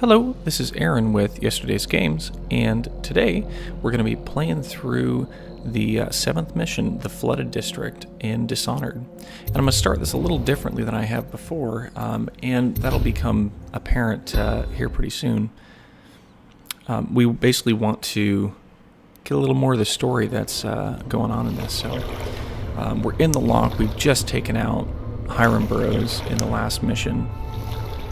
Hello, this is Aaron with Yesterday's Games, and today we're going to be playing through the 7th mission, the Flooded District in Dishonored. And I'm going to start this a little differently than I have before, and that'll become apparent here pretty soon. We basically want to get a little more of the story that's going on in this. So we're in the lock. We've just taken out Hiram Burroughs in the last mission.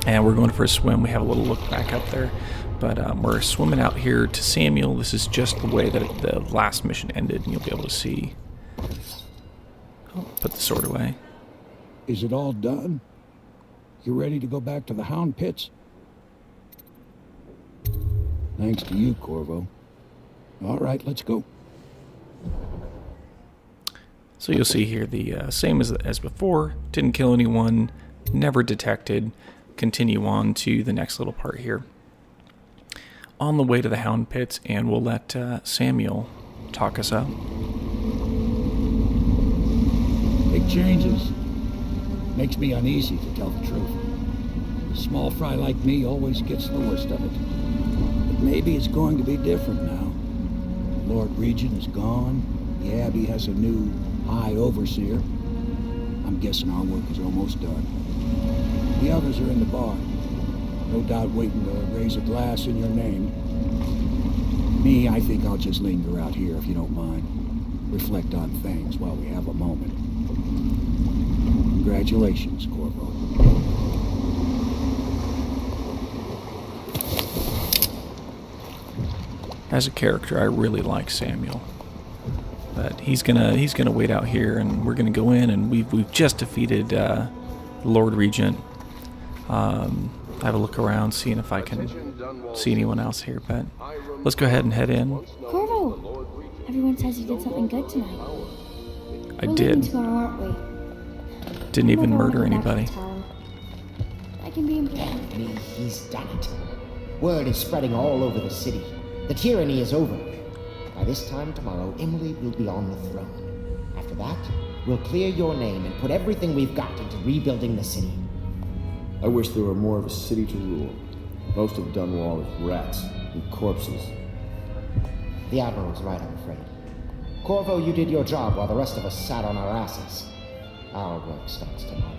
And we're going for a swim. We have a little look back up there. But we're swimming out here to Samuel. This is just the way that the last mission ended, and you'll be able to see. Oh, put the sword away. Is it all done? You ready to go back to the Hound Pits? Thanks to you, Corvo. All right, let's go. So you'll see here the same as before. Didn't kill anyone. Never detected. Continue on to the next little part here. On the way to the Hound Pits, and we'll let Samuel talk us up. Big changes. Makes me uneasy, to tell the truth. A small fry like me always gets the worst of it. But maybe it's going to be different now. The Lord Regent is gone. The Abbey has a new High Overseer. I'm guessing our work is almost done. The others are in the bar. No doubt waiting to raise a glass in your name. Me, I think I'll just linger out here if you don't mind. Reflect on things while we have a moment. Congratulations, Corvo. As a character, I really like Samuel. But he's gonna wait out here, and we're gonna go in, and we've just defeated Lord Regent. I have a look around, seeing if I can see anyone else here, but let's go ahead and head in. Corvo! Everyone says you did something good tonight. I We're did. leaving tomorrow, aren't we? Didn't even Never murder wanna go back anybody. to town. I can be important. He's done it. Word is spreading all over the city. The tyranny is over. By this time tomorrow, Emily will be on the throne. After that, we'll clear your name and put everything we've got into rebuilding the city. I wish there were more of a city to rule. Most of Dunwall is rats and corpses. The Admiral's right, I'm afraid. Corvo, you did your job while the rest of us sat on our asses. Our work starts tomorrow.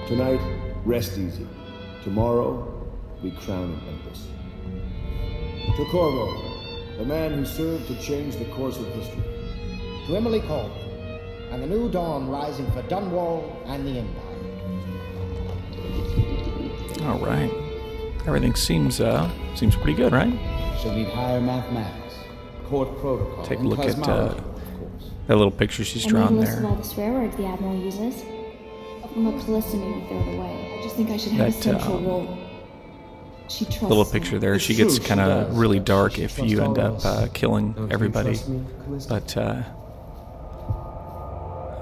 Tonight, rest easy. Tomorrow, we crown an Empress. To Corvo, the man who served to change the course of history. To Emily Corvo, and the new dawn rising for Dunwall and the Empire. All right. Everything seems pretty good, right? She'll need higher mathematics, court protocol, Take a and look at cosmology, of course. that little picture she's And make a drawn list of there. all the swear words the Admiral uses. What Callista made me throw it away. I just think I should have a That, central role. She trusts Little me. picture there. It's She gets true, she kind of does. really dark She if trusts you end all up of us. killing Don't you everybody. trust me, Callista? But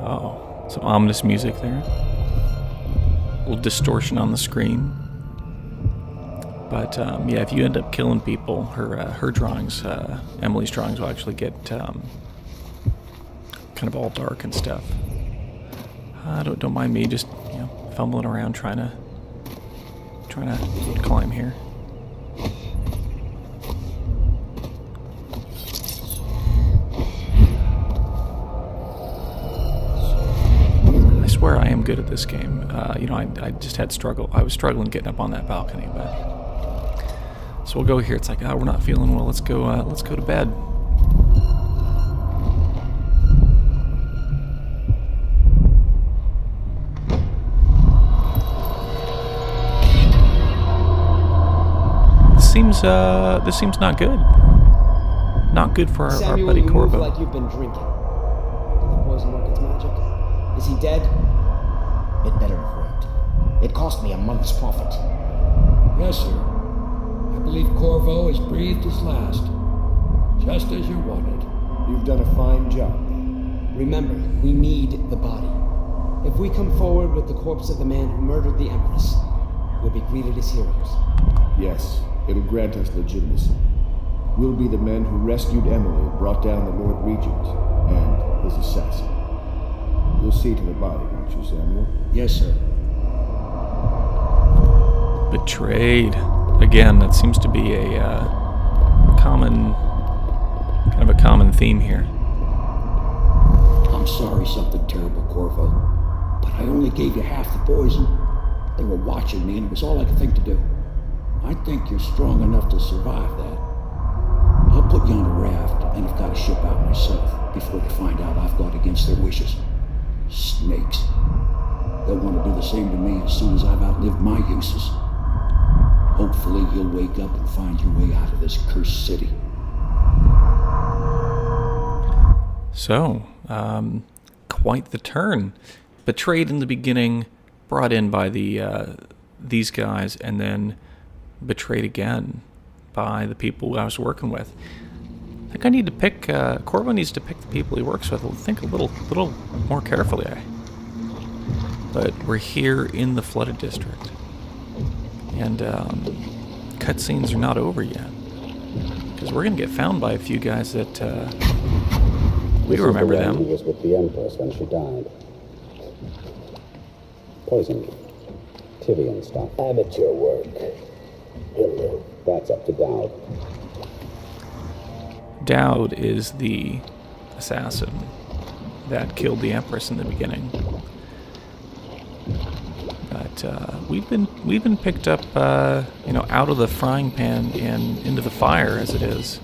oh, some ominous music there. A little distortion on the screen. But yeah, if you end up killing people, her drawings, Emily's drawings, will actually get kind of all dark and stuff. Don't mind me just fumbling around trying to climb here. I swear I am good at this game. I just had struggle. I was struggling getting up on that balcony, but. So we'll go here. It's like, we're not feeling well. Let's go to bed. This seems not good. Not good for our Samuel, buddy you move Corvo. like you've been drinking. Did the poison work its magic? Is he dead? It better have worked. It cost me a month's profit. Yes, sir. I believe Corvo has breathed his last. Just as you wanted. You've done a fine job. Remember, we need the body. If we come forward with the corpse of the man who murdered the Empress, we'll be greeted as heroes. Yes, it'll grant us legitimacy. We'll be the men who rescued Emily and brought down the Lord Regent and his assassin. You'll see to the body, won't you, Samuel? Yes, sir. Betrayed. again, that seems to be a common theme here. I'm sorry something terrible, Corvo, but I only gave you half the poison. They were watching me, and it was all I could think to do. I think you're strong enough to survive that. I'll put you on a raft, and I've got to ship out myself before they find out I've gone against their wishes. Snakes. They'll want to do the same to me as soon as I've outlived my uses. Hopefully you'll wake up and find your way out of this cursed city. So, quite the turn. Betrayed in the beginning, brought in by these guys, and then betrayed again by the people I was working with. I think I need to pick, Corvo needs to pick the people he works with. Think a little more carefully. But we're here in the flooded district. And cutscenes are not over yet. Because we're going to get found by a few guys that we remember them. He was with the Empress when she died. Poisoned. Tivian stuff. Amateur work. That's up to Daud. Daud is the assassin that killed the Empress in the beginning. But we've been picked up, out of the frying pan and into the fire as it is.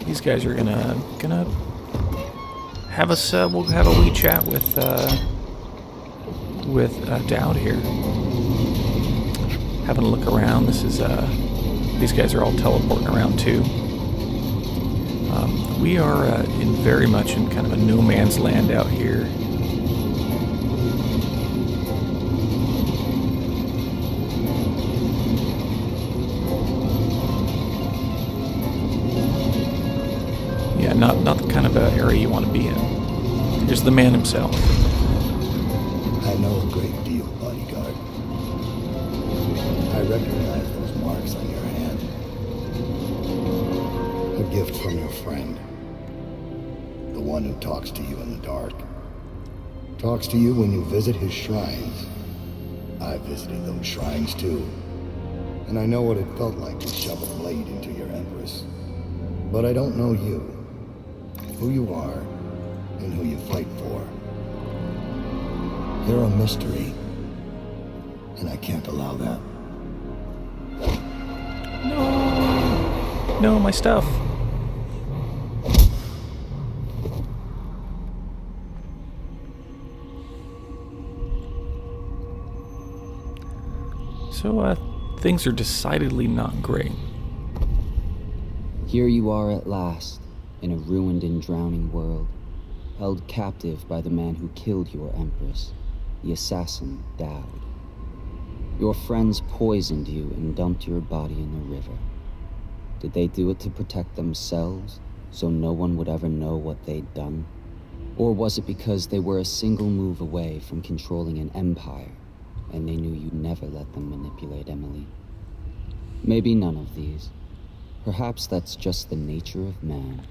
These guys are gonna have us. We'll have a wee chat with Daud here. Having a look around. This is these guys are all teleporting around too. We are very much in kind of a no man's land out here. Yeah, not the kind of area you want to be in. Here's the man himself. I know a great deal, bodyguard. I recognize those marks on your hand. A gift from your friend. The one who talks to you in the dark. Talks to you when you visit his shrines. I visited those shrines too. And I know what it felt like to shove a blade into your Empress. But I don't know you. Who you are, and who you fight for. You're a mystery. And I can't allow that. No, my stuff. So, things are decidedly not great. Here you are at last, in a ruined and drowning world, held captive by the man who killed your Empress, the assassin Daud. Your friends poisoned you and dumped your body in the river. Did they do it to protect themselves, so no one would ever know what they'd done? Or was it because they were a single move away from controlling an empire, and they knew you'd never let them manipulate Emily? Maybe none of these. Perhaps that's just the nature of man.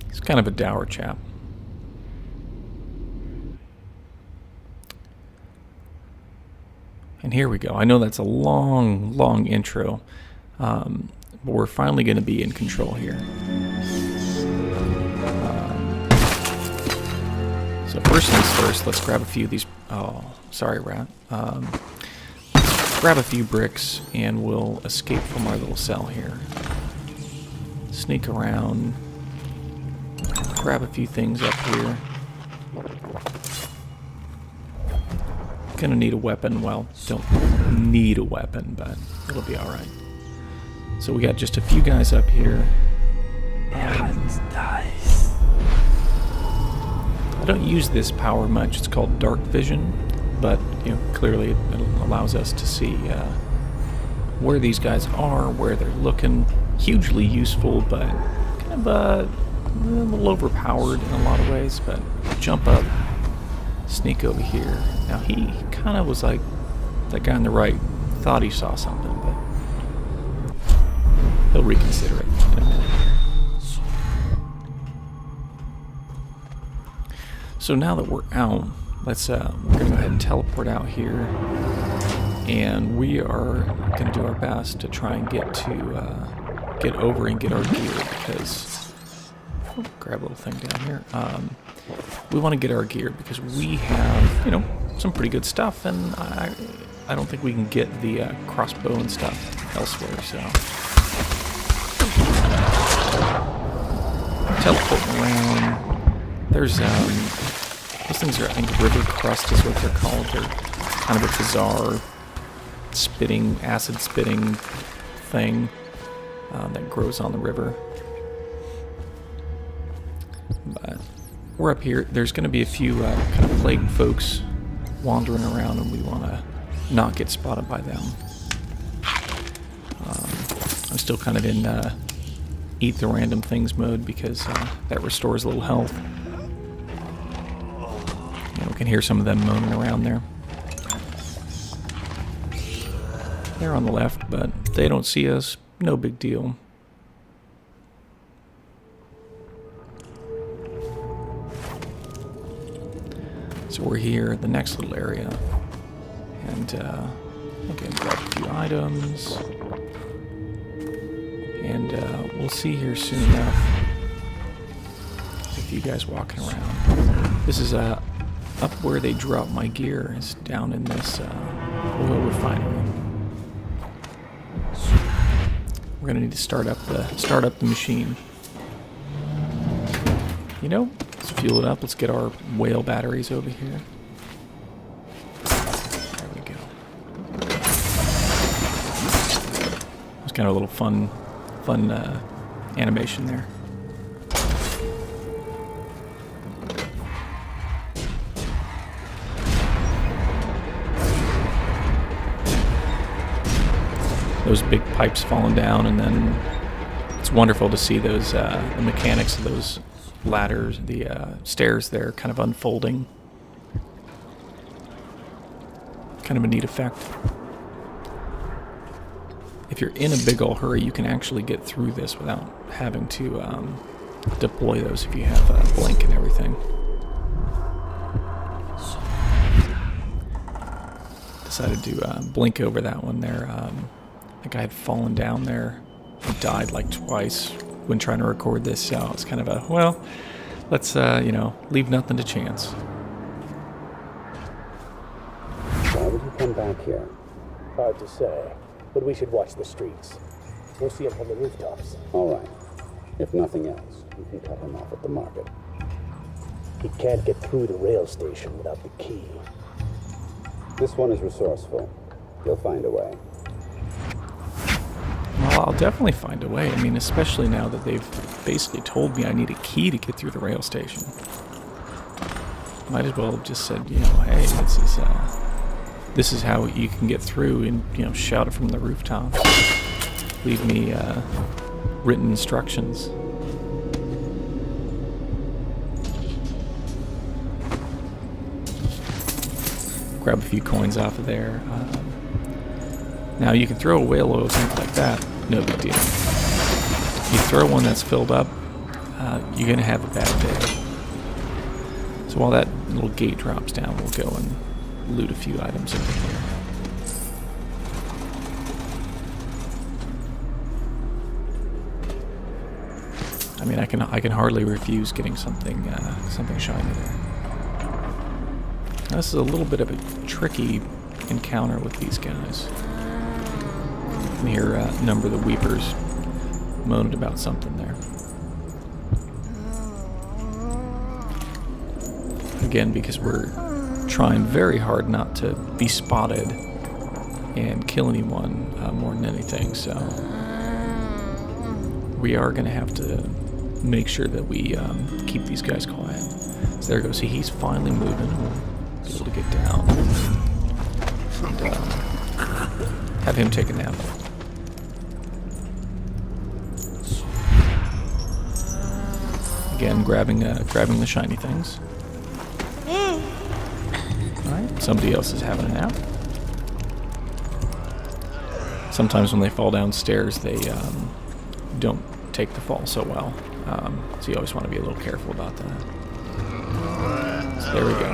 He's kind of a dour chap. And here we go. I know that's a long intro, but we're finally going to be in control here. So first things first, let's grab a few of these. Oh, sorry, Rat. Grab a few bricks, and we'll escape from our little cell here. Sneak around. Grab a few things up here. Gonna need a weapon. Well, don't need a weapon, but it'll be alright. So we got just a few guys up here. I don't use this power much. It's called dark vision, but clearly it allows us to see where these guys are, where they're looking. Hugely useful, but kind of a little overpowered in a lot of ways. But jump up, sneak over here. Now he kind of was like that guy on the right, thought he saw something, but he'll reconsider it in a minute. So now that we're out, Let's we're gonna go ahead and teleport out here, and we are gonna do our best to try and get over and get our gear, because grab a little thing down here. We want to get our gear because we have, you know, some pretty good stuff, and I don't think we can get the crossbow and stuff elsewhere. So teleporting around. There's those things are, I think, river crust is what they're called. They're kind of a bizarre acid spitting thing that grows on the river. But we're up here. There's going to be a few kind of plague folks wandering around, and we want to not get spotted by them. I'm still kind of in eat the random things mode because that restores a little health. Yeah, we can hear some of them moaning around there. They're on the left, but they don't see us. No big deal. So we're here at the next little area, and again, grab a few items, and we'll see here soon enough. A few guys walking around. This is up where they drop my gear. Is down in this oil refinery. We're gonna need to start up the machine. You know, let's fuel it up. Let's get our whale batteries over here. There we go. It's kind of a little fun animation there. Those big pipes falling down, and then it's wonderful to see those the mechanics of those ladders, the stairs there, kind of unfolding. Kind of a neat effect. If you're in a big ol' hurry, you can actually get through this without having to deploy those if you have a blink and everything. Decided to blink over that one there. The guy had fallen down there. He died like twice when trying to record this, so it's kind of a, well, let's, you know, leave nothing to chance. Why would he come back here? Hard to say, but we should watch the streets. We'll see him from the rooftops. All right. If nothing else, we can cut him off at the market. He can't get through the rail station without the key. This one is resourceful. He'll find a way. Well, I'll definitely find a way. I mean, especially now that they've basically told me I need a key to get through the rail station. Might as well have just said, you know, hey, this is how you can get through, and, you know, shout it from the rooftops. Leave me written instructions. Grab a few coins off of there. Now you can throw a whale oil tank like that, no big deal. You throw one that's filled up, you're gonna have a bad day. So while that little gate drops down, we'll go and loot a few items over here. I mean, I can hardly refuse getting something shiny there. Now, this is a little bit of a tricky encounter with these guys. You can hear a number of the weepers moaning about something there. Again, because we're trying very hard not to be spotted and kill anyone more than anything, so we are going to have to make sure that we keep these guys quiet. So there goes. See, he's finally moving. We'll be able to get down and have him take a nap. Again, grabbing the shiny things. Alright, somebody else is having a nap. Sometimes when they fall downstairs, they don't take the fall so well. So you always want to be a little careful about that. So there we go.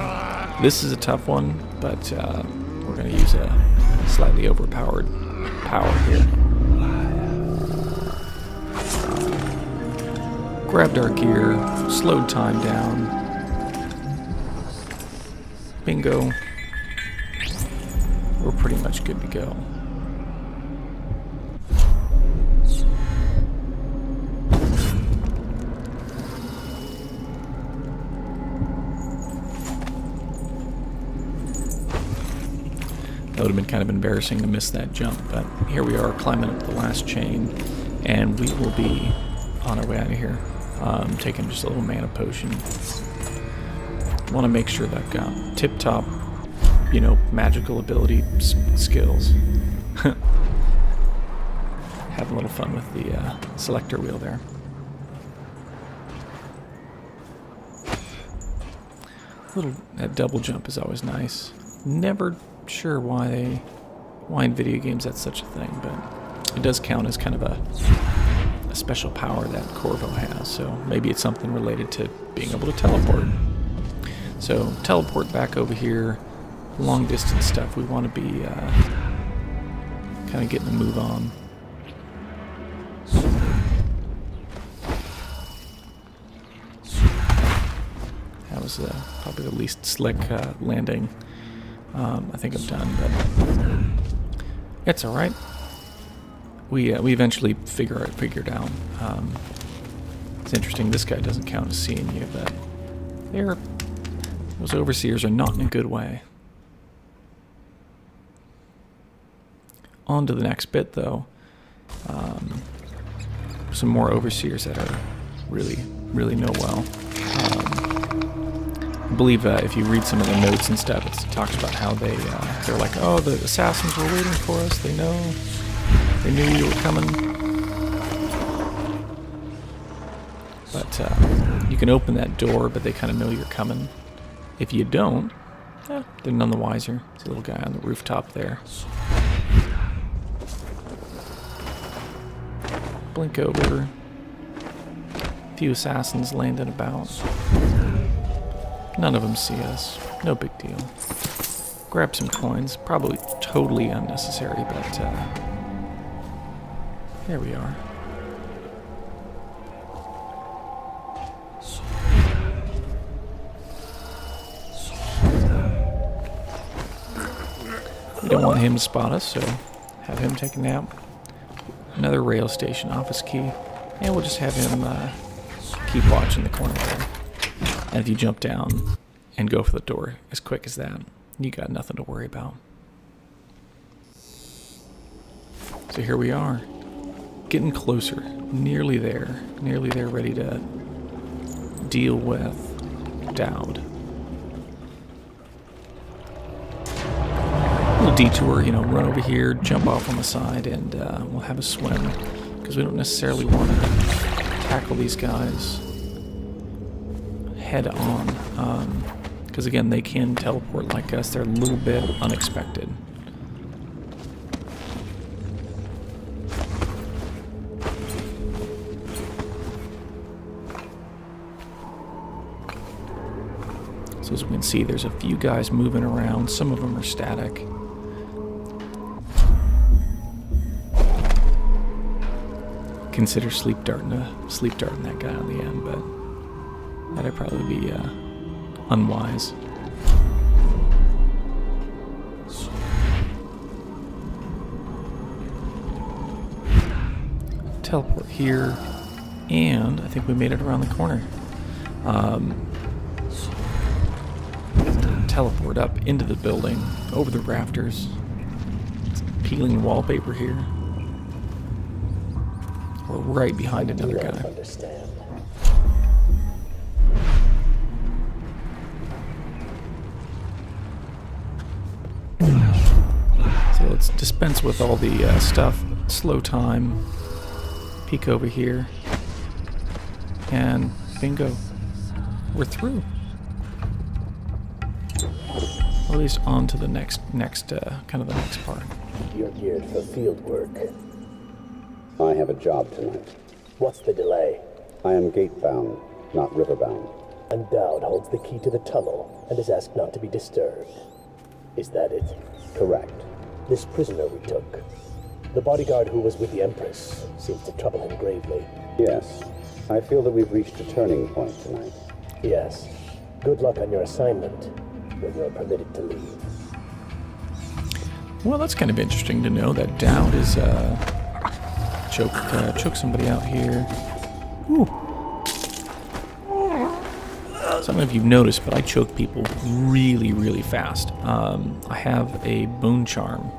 This is a tough one, but we're going to use a slightly overpowered power here. Grabbed our gear, slowed time down. Bingo. We're pretty much good to go. That would have been kind of embarrassing to miss that jump, but here we are climbing up the last chain, and we will be on our way out of here. Taking just a little mana potion. Want to make sure that I've got tip-top, you know, magical ability skills. Having a little fun with the selector wheel there. That double jump is always nice. Never sure why in video games that's such a thing, but it does count as kind of a special power that Corvo has, so maybe it's something related to being able to teleport. So teleport back over here. Long distance stuff, we want to be kind of getting a move on. That was probably the least slick landing I think I've done, but it's all right. We eventually figured out. It's interesting. This guy doesn't count as seeing you, but those overseers are not in a good way. On to the next bit, though. Some more overseers that are really know well. I believe if you read some of the notes and stuff, it talks about how they're like, oh, the assassins were waiting for us. They knew you were coming. But you can open that door, but they kind of know you're coming. If you don't, they're none the wiser. There's a little guy on the rooftop there. Blink over. A few assassins landing about. None of them see us. No big deal. Grab some coins. Probably totally unnecessary, but there we are. We don't want him to spot us, so have him take a nap. Another rail station office key, and we'll just have him keep watch in the corner there. And if you jump down and go for the door as quick as that, you got nothing to worry about. So here we are, getting closer, nearly there, ready to deal with Daud. Little detour, you know, run over here, jump off on the side, and we'll have a swim, because we don't necessarily want to tackle these guys head on, because again, they can teleport like us. They're a little bit unexpected. So as we can see, there's a few guys moving around. Some of them are static. Consider sleep darting that guy on the end, but that'd probably be unwise. Teleport here, and I think we made it around the corner. Teleport up into the building, over the rafters. Peeling wallpaper here. We're right behind another guy. Understand. So let's dispense with all the stuff. Slow time. Peek over here. And bingo. We're through. Or at least on to the next kind of the next part. You're geared for field work. I have a job tonight. What's the delay? I am gate-bound, not river-bound. And Daud holds the key to the tunnel and is asked not to be disturbed. Is that it? Correct. This prisoner we took, the bodyguard who was with the Empress, seems to trouble him gravely. Yes. I feel that we've reached a turning point tonight. Yes. Good luck on your assignment when you're permitted to leave. Well, that's kind of interesting to know that Daud is choke somebody out here. Ooh. So I don't know if you've noticed, but I choke people really, really fast. I have a bone charm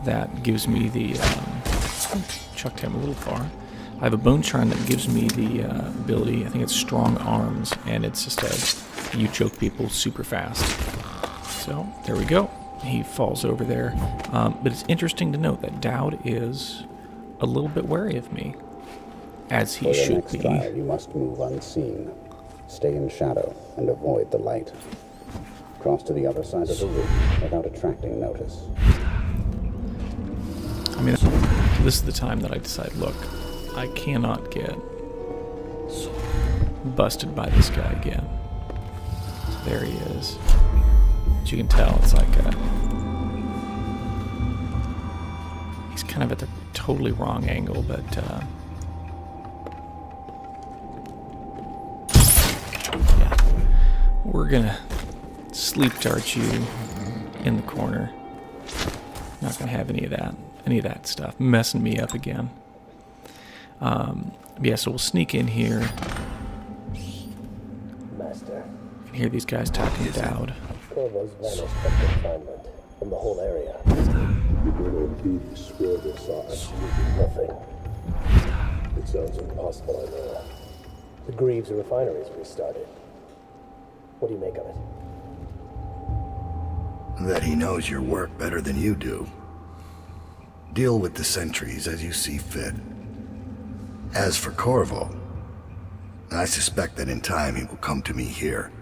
that gives me the... chucked him a little far. I have a bone charm that gives me the ability, I think it's strong arms, and it's just you choke people super fast. So, there we go. He falls over there. But it's interesting to note that Daud is a little bit wary of me, as he should be. For the next trial, you must move unseen. Stay in shadow and avoid the light. Cross to the other side of the room without attracting notice. I mean, this is the time that I decide, look, I cannot get busted by this guy again. So there he is. As you can tell, it's like he's kind of at the totally wrong angle, but yeah, we're gonna sleep dart you in the corner. Not gonna have any of that stuff messing me up again. Yeah, so we'll sneak in here. Master. You can hear these guys talking to Daud. Corvo's vanished from confinement, from the whole area. Nothing. It sounds impossible, I know. The Greaves refinery's restarted. What do you make of it? That he knows your work better than you do. Deal with the sentries as you see fit. As for Corvo, I suspect that in time he will come to me here.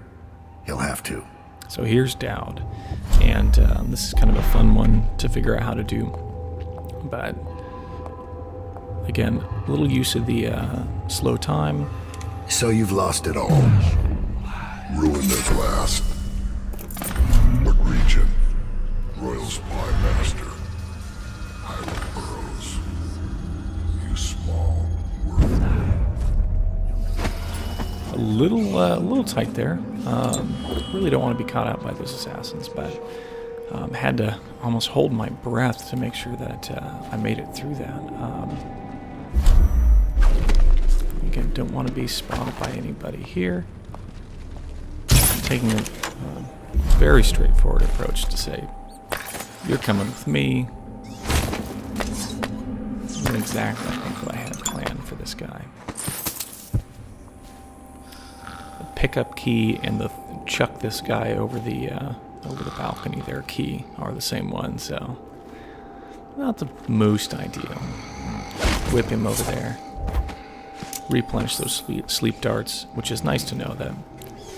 He'll have to. So here's Daud, and this is kind of a fun one to figure out how to do. But again, a little use of the slow time. So you've lost it all. Ruined at last. What region? Royal Spy Master. Highland Burrows. You small world. A little tight there. Really don't want to be caught out by those assassins, but had to almost hold my breath to make sure that I made it through that. Again, don't want to be spotted by anybody here. I'm taking a very straightforward approach to say, you're coming with me. Not exactly, I think, what I had planned for this guy. The pickup key and the chuck this guy over the balcony there key are the same one, so not the most ideal. Whip him over there. Replenish those sleep darts, which is nice to know that,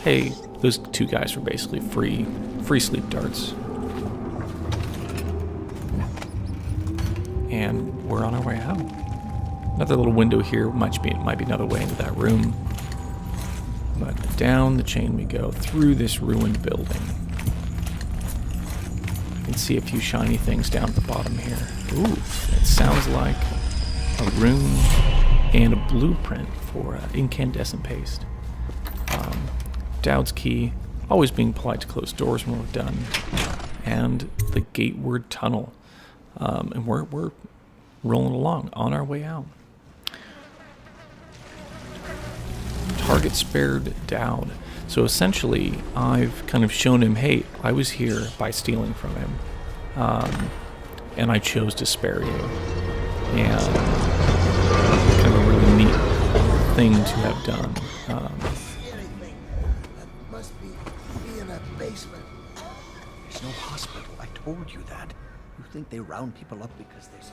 hey, those two guys were basically free sleep darts. And we're on our way out. Another little window here might be another way into that room. But down the chain we go, through this ruined building. You can see a few shiny things down at the bottom here. Ooh, it sounds like a rune and a blueprint for incandescent paste. Daud's key, always being polite to close doors when we're done. And the gateward tunnel. And we're rolling along on our way out. Target spared Daud. So essentially, I've kind of shown him, hey, I was here by stealing from him. And I chose to spare you. And kind of a really neat thing to have done. Must be in a basement. There's no hospital. I told you that. You think they round people up because there's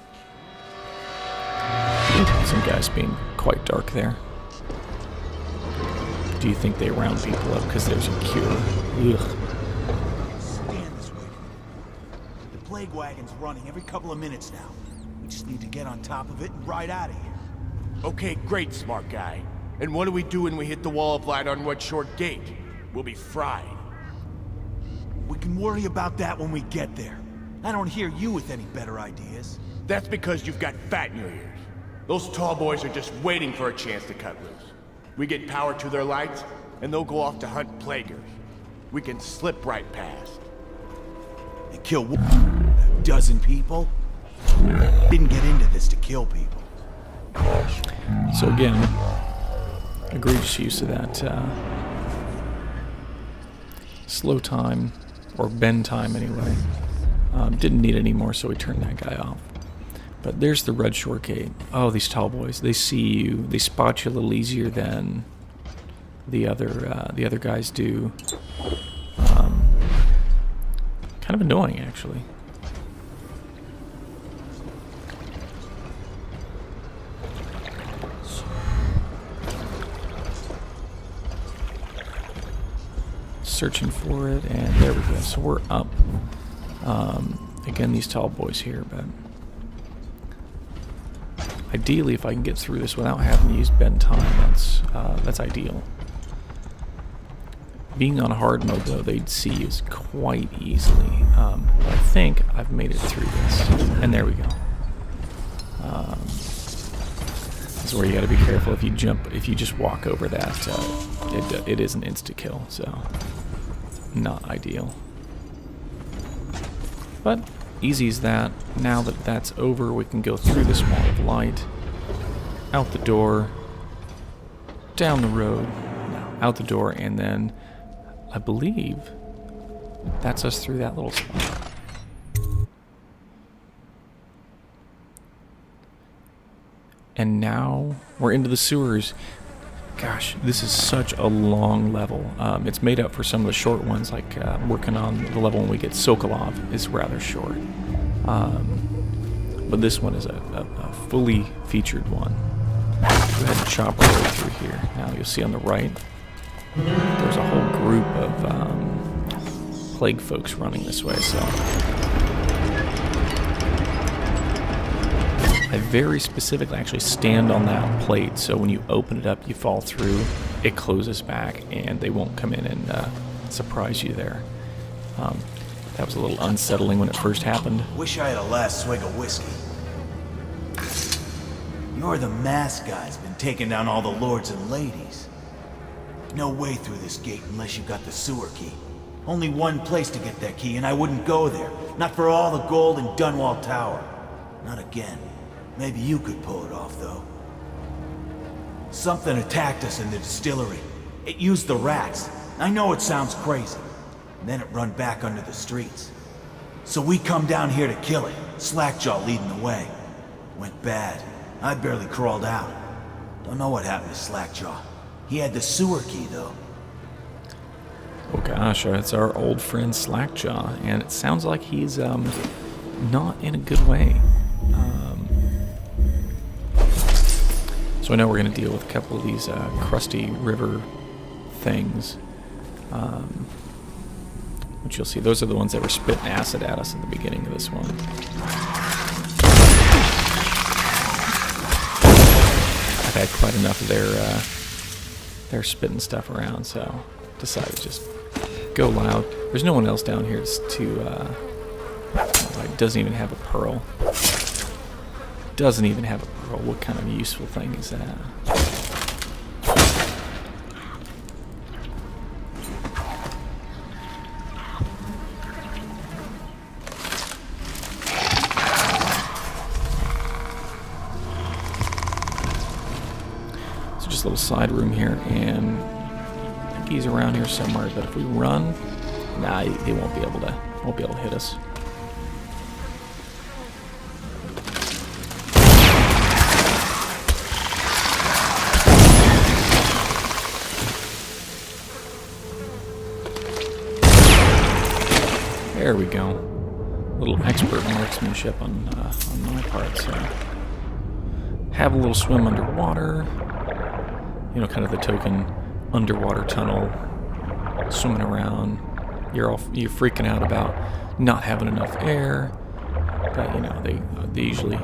some guys being quite dark there. Do you think they round people up because there's a cure? Ugh. Stand this way. The plague wagon's running every couple of minutes now. We just need to get on top of it and ride out of here. Okay, great, smart guy. And what do we do when we hit the wall of light on Red Short Gate? We'll be fried. We can worry about that when we get there. I don't hear you with any better ideas. That's because you've got fat in your ears. Those tall boys are just waiting for a chance to cut loose. We get power to their lights, and they'll go off to hunt plaguers. We can slip right past. And kill a dozen people? Didn't get into this to kill people. So again, egregious use of that slow time, or bend time anyway. Didn't need it anymore, so we turned that guy off. But there's the Red Short Gate. Oh, these tall boys, they see you. They spot you a little easier than the other guys do. Kind of annoying, actually. Searching for it, and there we go. So we're up. Again, these tall boys here, but ideally, if I can get through this without having to use bend time, that's ideal. Being on hard mode, though, they'd see you quite easily. But I think I've made it through this, and there we go. This is where you got to be careful. If you jump, if you just walk over that, it is an insta kill. So not ideal. But easy as that. Now that that's over, we can go through this wall of light, out the door, down the road, out the door, and then I believe that's us through that little spot. And now we're into the sewers. Gosh, this is such a long level. It's made up for some of the short ones, like working on the level when we get Sokolov is rather short. But this one is a fully featured one. Go ahead and chop our way through here. Now you'll see on the right, there's a whole group of plague folks running this way, so I very specifically actually stand on that plate, so when you open it up, you fall through, it closes back, and they won't come in and surprise you there. That was a little unsettling when it first happened. Wish I had a last swig of whiskey. You're the mask guy's been taking down all the lords and ladies. No way through this gate unless you got the sewer key. Only one place to get that key, and I wouldn't go there. Not for all the gold in Dunwall Tower. Not again. Maybe you could pull it off, though. Something attacked us in the distillery. It used the rats. I know it sounds crazy. And then it run back under the streets. So we come down here to kill it. Slackjaw leading the way. Went bad. I barely crawled out. Don't know what happened to Slackjaw. He had the sewer key, though. Oh gosh, it's our old friend Slackjaw, and it sounds like he's not in a good way. So I know we're going to deal with a couple of these crusty river things, which you'll see. Those are the ones that were spitting acid at us at the beginning of this one. I've had quite enough of their spitting stuff around, so decided to just go loud. There's no one else down here to doesn't even have a pearl. Doesn't even have a pearl. What kind of useful thing is that? So just a little side room here, and I think he's around here somewhere. But if we run, nah, they won't be able to hit us. There we go. A little expert marksmanship on my part. So have a little swim underwater. You know, kind of the token underwater tunnel, swimming around. You're freaking out about not having enough air, but you know they usually,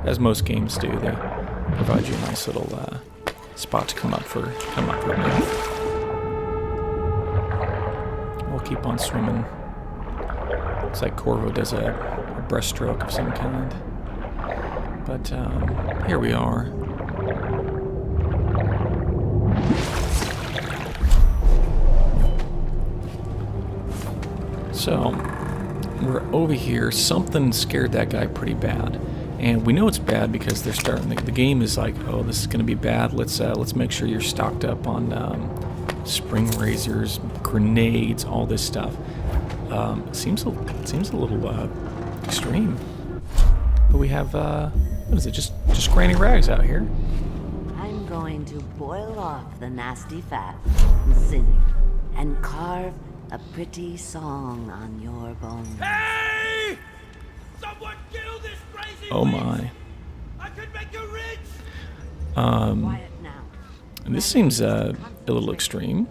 as most games do, they provide you a nice little spot to come up for a breath. We'll keep on swimming. Looks like Corvo does a breaststroke of some kind. But here we are. So we're over here. Something scared that guy pretty bad, and we know it's bad because they're starting. The game is like, oh, this is going to be bad. Let's make sure you're stocked up on spring razors, grenades, all this stuff. Seems a little extreme. But we have what is it? Just Granny Rags out here. I'm going to boil off the nasty fat and sinew and carve a pretty song on your bones. Hey! Someone kill this crazy Oh my. I could make you rich! Quiet now. This seems a little extreme,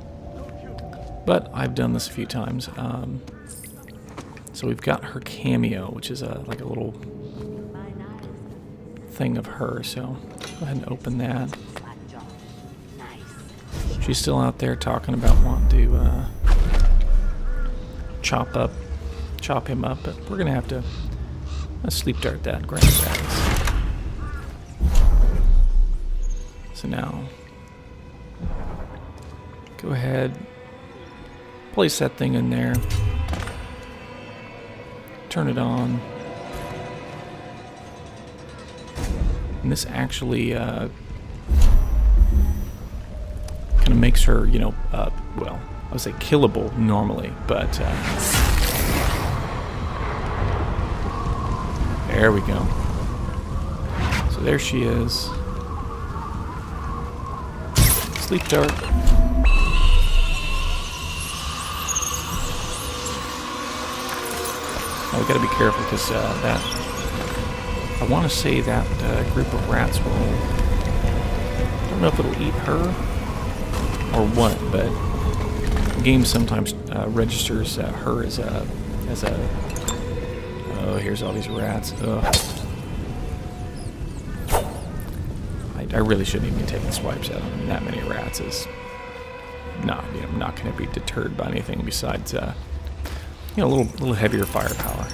but I've done this a few times. So we've got her cameo, which is like a little thing of her. So go ahead and open that. She's still out there talking about wanting to chop him up, but we're gonna have to sleep dart that Granny Rags. So now, go ahead, place that thing in there, turn it on, and this actually kind of makes her, you know, well, I would say killable normally, but there we go. So there she is. Sleep dart. Now we gotta be careful because that, I want to say that group of rats will, I don't know if it'll eat her or what, but the game sometimes registers her as a, oh, here's all these rats. Ugh. I really shouldn't even be taking swipes at them. That many rats is not, you know, not going to be deterred by anything besides, you know, a little heavier firepower.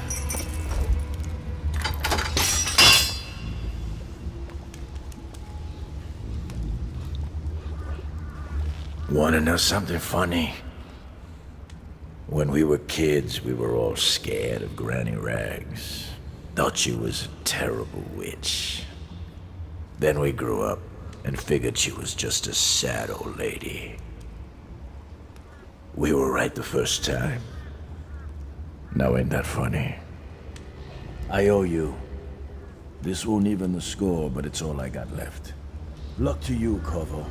Want to know something funny? When we were kids, we were all scared of Granny Rags. Thought she was a terrible witch. Then we grew up and figured she was just a sad old lady. We were right the first time. Now ain't that funny? I owe you. This won't even the score, but it's all I got left. Luck to you, Corvo.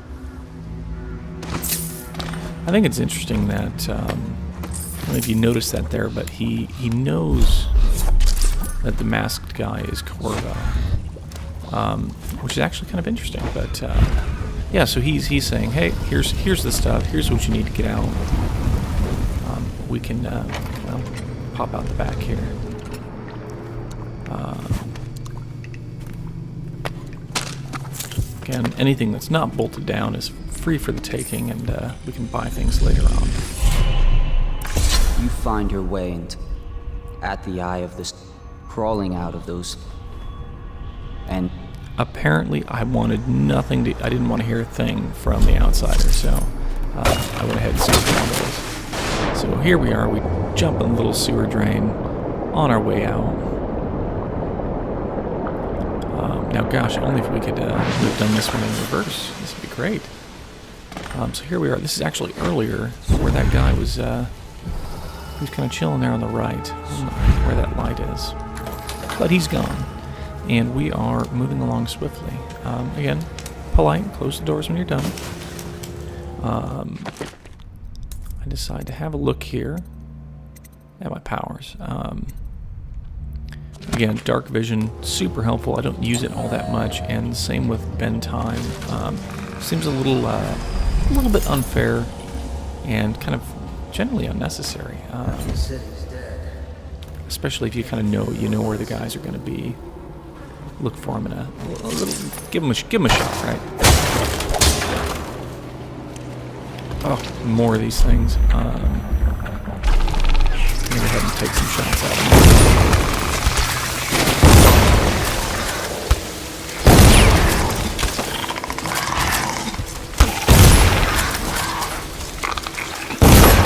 I think it's interesting that, I don't know if you noticed that there, but he knows that the masked guy is Corvo, which is actually kind of interesting. But yeah, so he's saying, hey, here's the stuff. Here's what you need to get out. We can well, pop out the back here. Again, anything that's not bolted down is free for the taking, and we can buy things later on. You find your way into at the eye of this, crawling out of those, and apparently I wanted nothing to, I didn't want to hear a thing from the outsider, so I went ahead and skipped one of those. So here we are, we jump in a little sewer drain on our way out. Now gosh, only if we could have done this one in reverse, this would be great. So here we are, this is actually earlier where that guy was, he was kind of chilling there on the right, where that light is. But he's gone, and we are moving along swiftly. Again, polite, close the doors when you're done. I decide to have a look here at my powers. Again, dark vision, super helpful. I don't use it all that much, and same with bend time. Seems a little bit unfair and kind of generally unnecessary. Especially if you kind of know where the guys are going to be. Look for them in a little, give them a shot, right? Oh, more of these things. Go ahead and take some shots at them.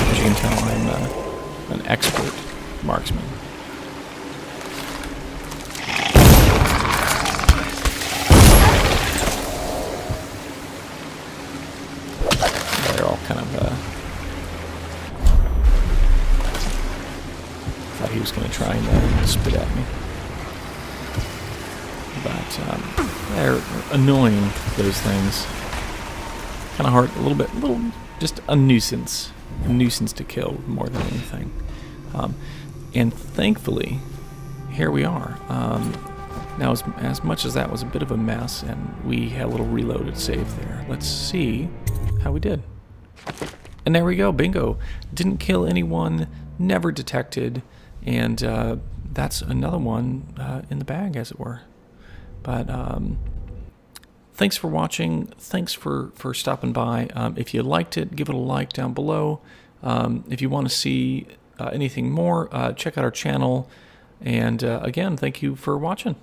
As you can tell, I'm an expert marksman. They're all kind of, thought he was going to try and spit at me. But they're annoying, those things. Kind of hard, just a nuisance. A nuisance to kill more than anything. And thankfully, here we are. Now, as much as that was a bit of a mess, and we had a little reloaded save there, let's see how we did. And there we go, bingo. Didn't kill anyone, never detected, and that's another one in the bag, as it were. But thanks for watching. Thanks for stopping by. If you liked it, give it a like down below. If you want to see anything more, check out our channel. And again, thank you for watching.